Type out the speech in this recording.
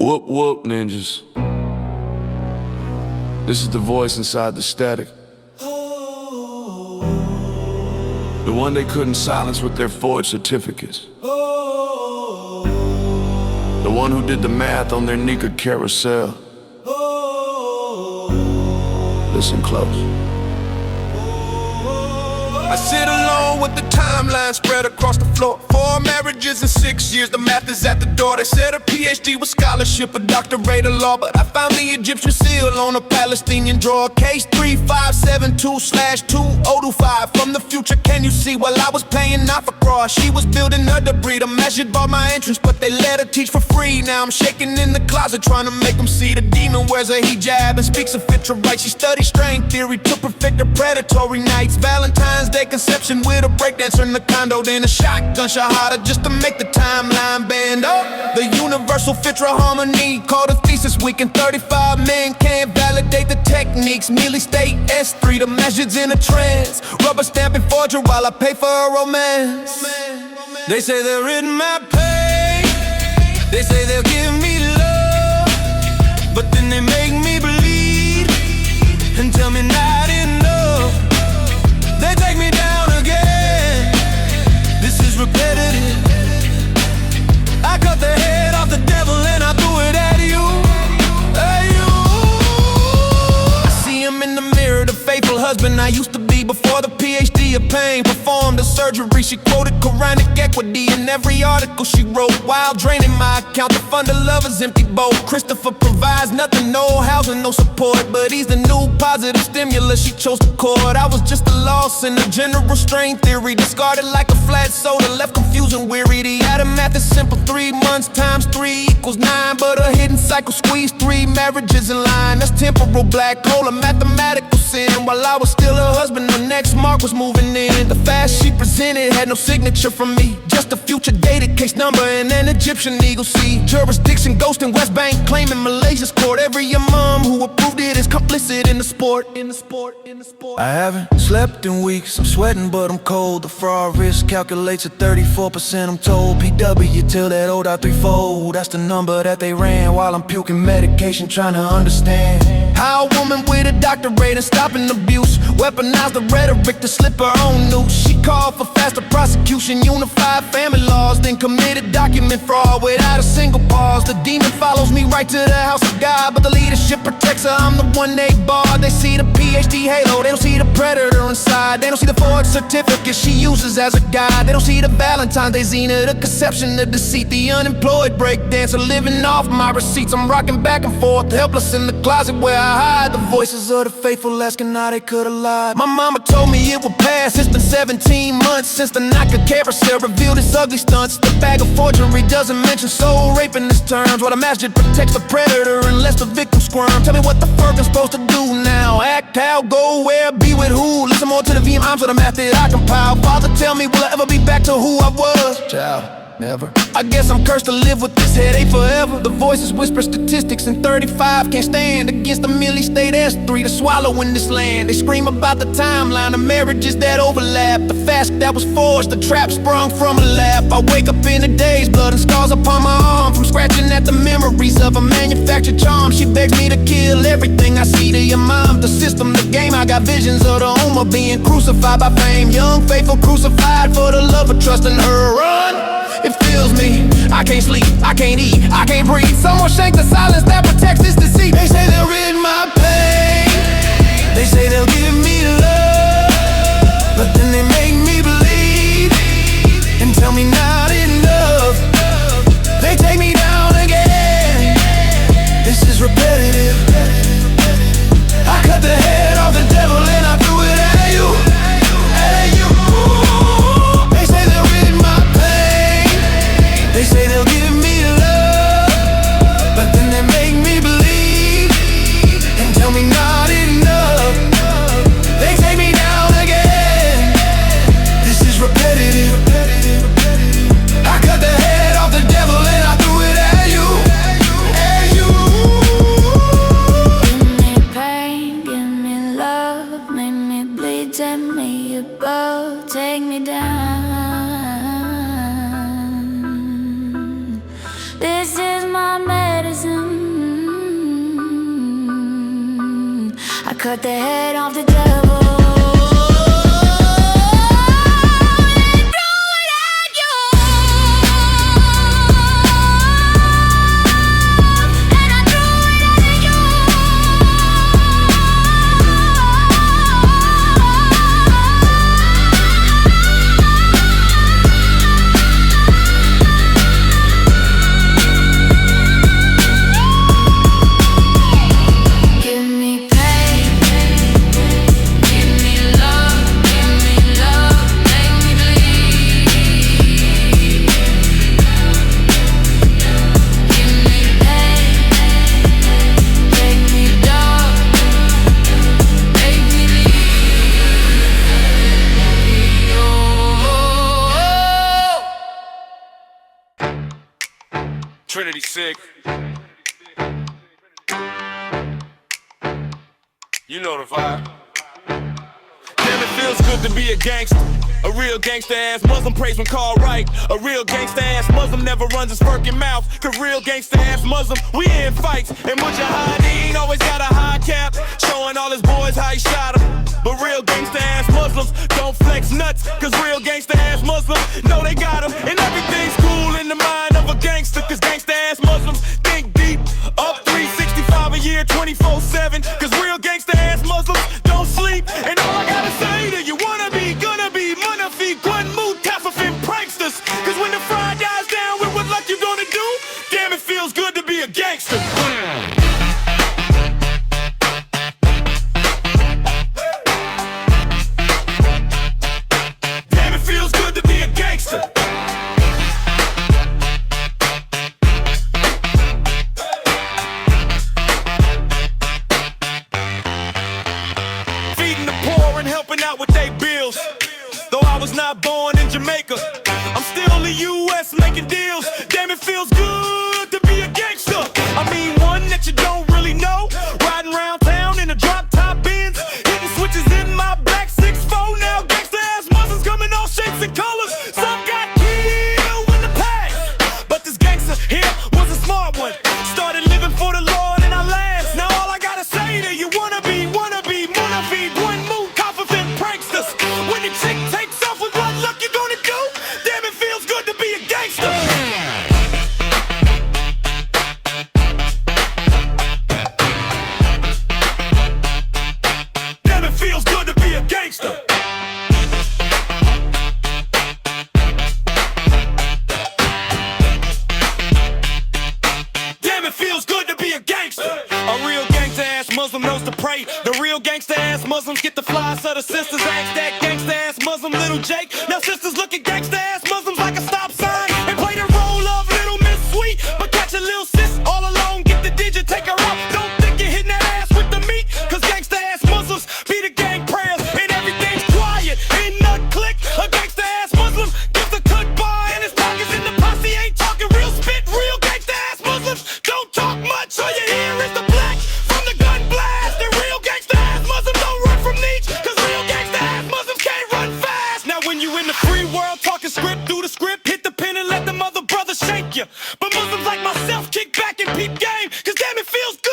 Whoop whoop ninjas. This is the voice inside the static. The one they couldn't silence with their void certificates. The one who did the math on their Nika carousel. Listen close. I sit alone with the timeline spread across the floor. 4 marriages in 6 years, the math is at the door. They said a PhD with scholarship, a doctorate of law, but I found the Egyptian seal on a Palestinian drawer. Case 3572/2025. From the future, can you see? While I was playing not for cross, she was building a debris. Measured by my entrance, but they let her teach for free. Now I'm shaking in the closet, trying to make them see. The demon wears a hijab and speaks a fitra right. She studies string theory to perfect her predatory nights. Valentine's Day conception with a breakdancer in the condo, then a shotgun shahada just to make the timeline bend. Oh, the universal fitra harmony, called a thesis week, and 35 men can't validate the techniques. Merely state S3, the measures in a trance, rubber stamping forgery while I pay for a romance. They say they're in my pain, they say they'll give me love, but then they make me bleed and tell me not enough. They take me down again, this is repetitive. I cut the head off the devil and I threw it at you, at you. I see him in the mirror, the faithful husband I used to be before the PhD of pain. Performed the surgery, she quoted Quranic equity in every article she wrote, while draining my account to fund a lover's empty boat. Christopher provides nothing, no housing, no support, but he's the new positive stimulus. She chose the chord. I was just a loss in the general strain theory, discarded like a flat soda, left confused and weary. The atom math is simple, 3 months times 3 equals 9, but a hidden cycle squeezed 3 marriages in line. That's temporal black hole, a mathematical sin. While I was still her husband, the next mark was moving in. The fast she presented had no signature from me, just a future dated case number and an Egyptian eagle sea. Jurisdiction ghost in West Bank, claiming Malaysia's court. Every imam who approved it is complicit in the sport. I haven't slept in weeks, I'm sweating but I'm cold. The fraud risk calculates at 34%, I'm told. PW till that old I3-fold, that's the number that they ran while I'm puking medication trying to understand how a woman with a doctorate in stopping abuse weaponized the rhetoric to slip her own noose. She called for faster prosecution, unified family laws, then committed document fraud without a single pause. The demon follows me right to the house of God, but the leadership protects her, I'm the one they barred. They see the PhD halo, they don't see the predator inside. They don't see the forged certificate she uses as a guide. They don't see the Valentine's Day Xena, the conception, the deceit, the unemployed breakdancer living off my receipts. I'm rocking back and forth, helpless in the closet where I hide. The voices of the faithful asking how they could've lied. My mama told me it would pass. It's been 17 months since the Nika carousel revealed its ugly stunts. The bag of forgery doesn't mention soul rape in its terms, while the masjid protects the predator unless the victim squirm. Tell me what the fuck I'm supposed to do now. Act how, go where, be with who? Listen more to the VMs of the math that I compile. Father, tell me, will I ever be back to who I was? Child, never. I guess I'm cursed to live with this headache forever. The voices whisper statistics, and 35 can't stand against the Millie State S3 to swallow in this land. They scream about the timeline, the marriages that overlap, the fast that was forged, the trap sprung from a lap. I wake up in a daze, blood and scars upon my arm from scratching at the memories of a manufactured charm. She begs me to kill everything I see to your mom. The system, the game, I got visions of the Ummah being crucified by fame. Young, faithful, crucified for the love of trusting her. Run! It fills me, I can't sleep, I can't eat, I can't breathe. Someone shake the silence that protects this deceit. They say they'll rid my pain, they say they'll give me love, but then they make me bleed and tell me not enough. They take me down again, this is repetitive. I cut the head off the devil and I threw it at you, at you. They say they'll rid my pain, they say they'll give me love, but then they cut the head off the devil. Trinity sick. You know the vibe. Damn, it feels good to be a gangster. A real gangsta-ass Muslim prays when called right. A real gangsta-ass Muslim never runs his firkin' mouth. Cause real gangsta-ass Muslim, we in fights. And Mujahideen always got a high cap, showing all his boys how he shot him. But real gangsta-ass Muslims don't flex nuts. Cause real gangsta-ass Muslims know they got him. And everything's cool in the mind of a gangster. Cause gangsta-ass Muslims think deep. Up 365 a year, 24/7. Cause real gangsta-ass Muslims don't sleep. And all I gotta say to you, wanna be, gonna be, Munafi, Gun, Mutafafin, pranksters. Cause when the fire dies down with what luck you gonna do, damn, it feels good to be a gangster. Damn, it feels good to be a gangster. Feeding the poor and helping out with their bills. Though I was not born in Jamaica, I'm still in the U.S. making deals. Damn, it feels good to be a gangster. I mean, one that you don't really know. Riding around town in a drop-top Benz, hitting switches in my black 6'4". Now gangsta-ass Muslims coming all shapes and colors. Some got killed in the past, but this gangster here was a smart one. Started living for the Lord and I last. Now all I gotta say to you, wanna be, Munafi, one move, Kafafin, pranksters. When the chick takes off with what luck you gonna do, damn, it feels good to be a gangster. Damn, it feels good to be a gangster. Damn, it feels good to be a gangster. A real gangsta-ass Muslim knows to pray. The real gangsta-ass Muslims get the fly, so the sisters ask that gangsta-ass Muslim little Jake. Now sisters look at gangsta-ass Muslims like a stop sign and play the role of Little Miss Sweet. But catch a little sis all alone, get the digit, take her out. Don't think you're hitting that ass with the meat. Cause gangsta-ass Muslims be the gang prayers and everything's quiet in the click. A gangsta-ass Muslim gets a cut by and his pockets in the posse. Ain't talking real spit. Real gangsta-ass Muslims don't talk much. All you hear is the black from the gun blast. And real gangsta-ass Muslims don't run from Nietzsche. Cause real gangsta-ass Muslims can't run fast. Now when you in the free world talking script, do the script, hit the pen and let the mother brother shake you. But Muslims like myself kick back and peep game. Cause damn, it feels good